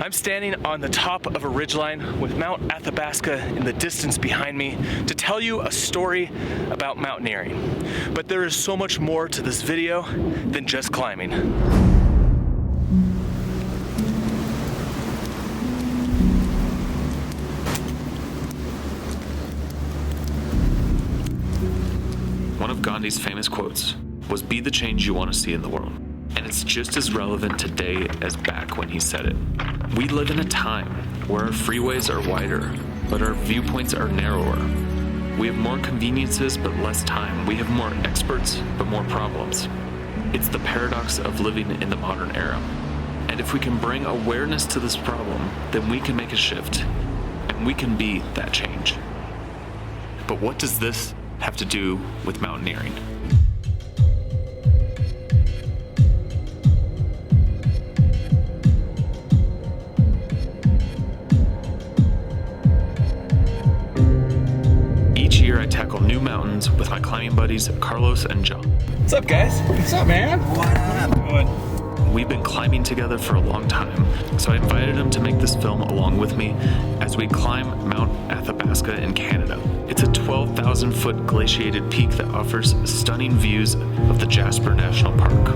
I'm standing on the top of a ridgeline with Mount Athabasca in the distance behind me to tell you a story about mountaineering. But there is so much more to this video than just climbing. One of Gandhi's famous quotes was, "Be the change you want to see in the world." And it's just as relevant today as back when he said it. We live in a time where our freeways are wider, but our viewpoints are narrower. We have more conveniences, but less time. We have more experts, but more problems. It's the paradox of living in the modern era. And if we can bring awareness to this problem, then we can make a shift, and we can be that change. But what does this have to do with mountaineering? Each year I tackle new mountains with my climbing buddies Carlos and John. What's up, guys? What's up, man? We've been climbing together for a long time, so I invited them to make this film along with me as we climb Mount Athabasca in Canada. It's a 12,000-foot glaciated peak that offers stunning views of the Jasper National Park.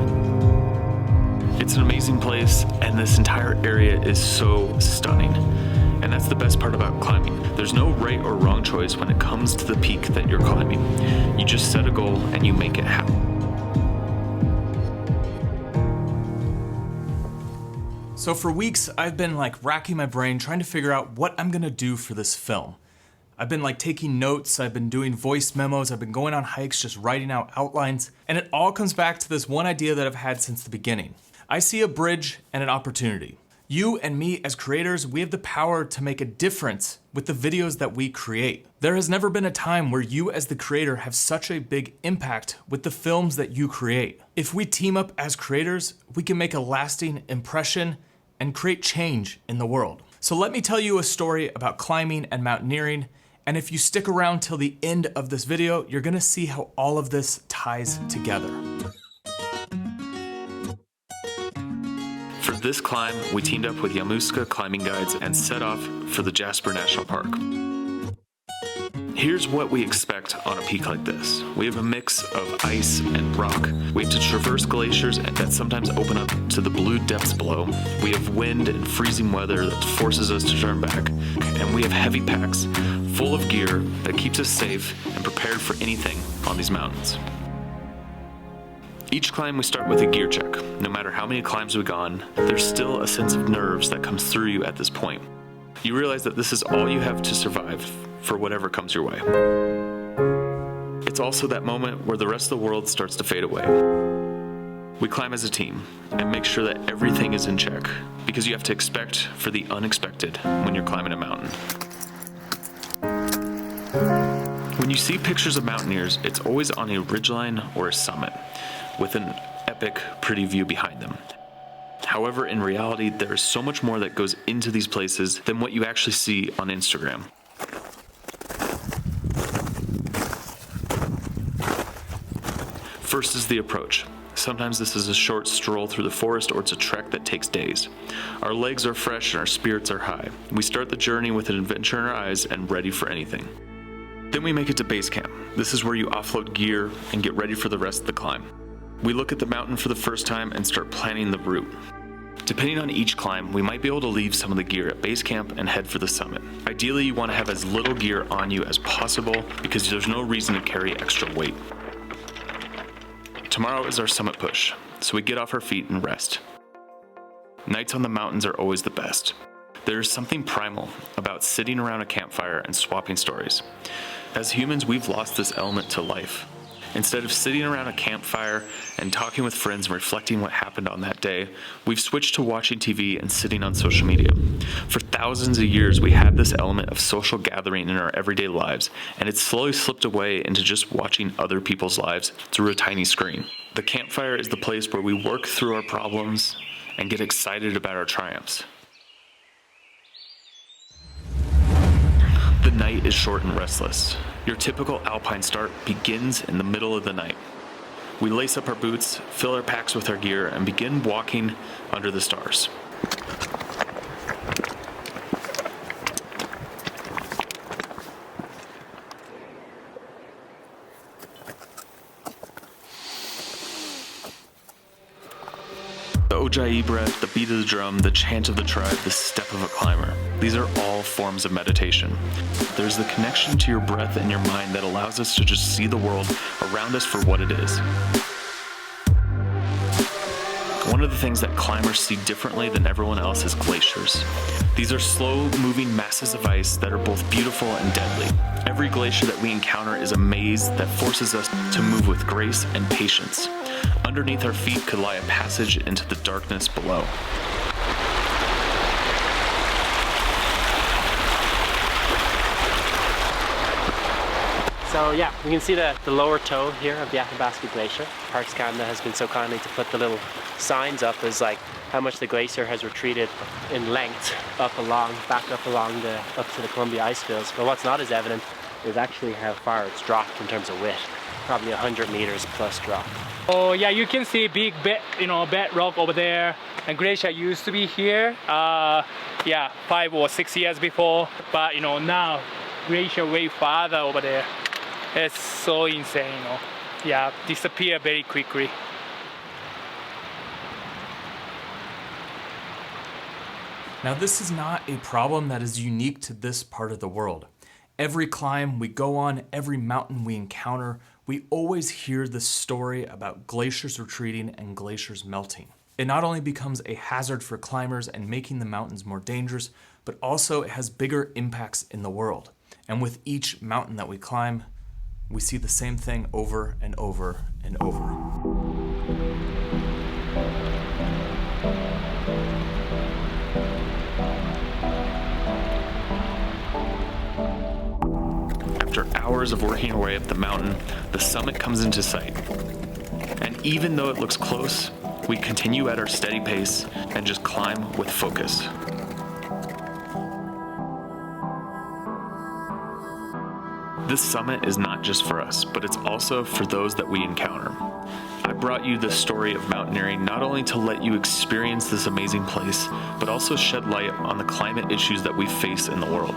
It's an amazing place, and this entire area is so stunning. And that's the best part about climbing. There's no right or wrong choice when it comes to the peak that you're climbing. You just set a goal and you make it happen. So for weeks, I've been racking my brain trying to figure out what I'm gonna do for this film. I've been taking notes, I've been doing voice memos, I've been going on hikes, just writing out outlines, and it all comes back to this one idea that I've had since the beginning. I see a bridge and an opportunity. You and me as creators, we have the power to make a difference with the videos that we create. There has never been a time where you as the creator have such a big impact with the films that you create. If we team up as creators, we can make a lasting impression and create change in the world. So let me tell you a story about climbing and mountaineering, and if you stick around till the end of this video, you're gonna see how all of this ties together. For this climb, we teamed up with Yamnuska Guides and set off for the Jasper National Park. Here's what we expect on a peak like this. We have a mix of ice and rock. We have to traverse glaciers that sometimes open up to the blue depths below. We have wind and freezing weather that forces us to turn back. And we have heavy packs full of gear that keeps us safe and prepared for anything on these mountains. Each climb we start with a gear check. No matter how many climbs we've gone, there's still a sense of nerves that comes through you at this point. You realize that this is all you have to survive for whatever comes your way. It's also that moment where the rest of the world starts to fade away. We climb as a team and make sure that everything is in check, because you have to expect for the unexpected when you're climbing a mountain. When you see pictures of mountaineers, it's always on a ridgeline or a summit, with an epic, pretty view behind them. However, in reality, there is so much more that goes into these places than what you actually see on Instagram. First is the approach. Sometimes this is a short stroll through the forest, or it's a trek that takes days. Our legs are fresh and our spirits are high. We start the journey with an adventure in our eyes and ready for anything. Then we make it to base camp. This is where you offload gear and get ready for the rest of the climb. We look at the mountain for the first time and start planning the route. Depending on each climb, we might be able to leave some of the gear at base camp and head for the summit. Ideally, you want to have as little gear on you as possible because there's no reason to carry extra weight. Tomorrow is our summit push, so we get off our feet and rest. Nights on the mountains are always the best. There is something primal about sitting around a campfire and swapping stories. As humans, we've lost this element to life. Instead of sitting around a campfire and talking with friends and reflecting what happened on that day, we've switched to watching TV and sitting on social media. For thousands of years, we had this element of social gathering in our everyday lives, and it's slowly slipped away into just watching other people's lives through a tiny screen. The campfire is the place where we work through our problems and get excited about our triumphs. The night is short and restless. Your typical alpine start begins in the middle of the night. We lace up our boots, fill our packs with our gear, and begin walking under the stars. Ojai breath, the beat of the drum, the chant of the tribe, the step of a climber. These are all forms of meditation. There's the connection to your breath and your mind that allows us to just see the world around us for what it is. One of the things that climbers see differently than everyone else is glaciers. These are slow-moving masses of ice that are both beautiful and deadly. Every glacier that we encounter is a maze that forces us to move with grace and patience. Underneath our feet could lie a passage into the darkness below. So yeah, we can see the lower toe here of the Athabasca Glacier. Parks Canada has been so kindly to put the little signs up as like how much the glacier has retreated in length back up along to the Columbia ice fields. But what's not as evident is actually how far it's dropped in terms of width. Probably 100 meters plus drop. Oh yeah, you can see big bedrock over there. And glacier used to be here, 5 or 6 years before. But now glacier way farther over there. It's so insane, Yeah, disappear very quickly. Now, this is not a problem that is unique to this part of the world. Every climb we go on, every mountain we encounter, we always hear this story about glaciers retreating and glaciers melting. It not only becomes a hazard for climbers and making the mountains more dangerous, but also it has bigger impacts in the world. And with each mountain that we climb, we see the same thing over and over and over. After hours of working our way up the mountain, the summit comes into sight. And even though it looks close, we continue at our steady pace and just climb with focus. This summit is not just for us, but it's also for those that we encounter. I brought you the story of mountaineering not only to let you experience this amazing place, but also shed light on the climate issues that we face in the world.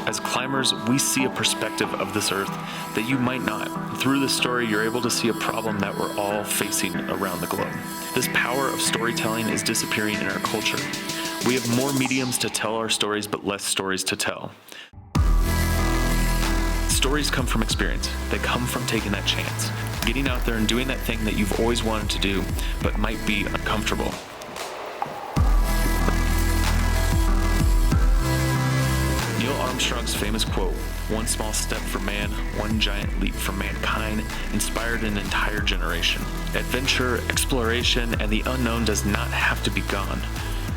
As climbers, we see a perspective of this earth that you might not. Through this story, you're able to see a problem that we're all facing around the globe. This power of storytelling is disappearing in our culture. We have more mediums to tell our stories, but less stories to tell. Stories come from experience. They come from taking that chance, getting out there and doing that thing that you've always wanted to do, but might be uncomfortable. Neil Armstrong's famous quote, "One small step for man, one giant leap for mankind," inspired an entire generation. Adventure, exploration, and the unknown does not have to be gone.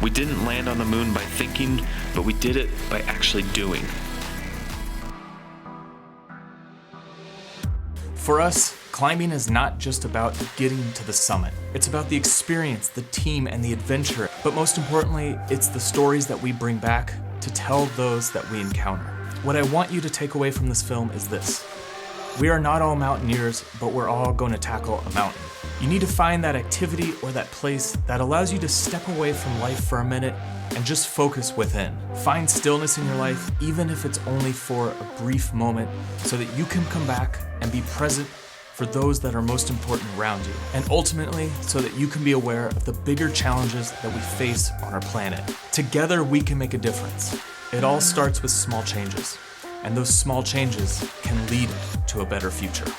We didn't land on the moon by thinking, but we did it by actually doing. For us, climbing is not just about getting to the summit. It's about the experience, the team, and the adventure. But most importantly, it's the stories that we bring back to tell those that we encounter. What I want you to take away from this film is this. We are not all mountaineers, but we're all going to tackle a mountain. You need to find that activity or that place that allows you to step away from life for a minute and just focus within. Find stillness in your life, even if it's only for a brief moment, so that you can come back and be present for those that are most important around you. And ultimately, so that you can be aware of the bigger challenges that we face on our planet. Together, we can make a difference. It all starts with small changes, and those small changes can lead to a better future.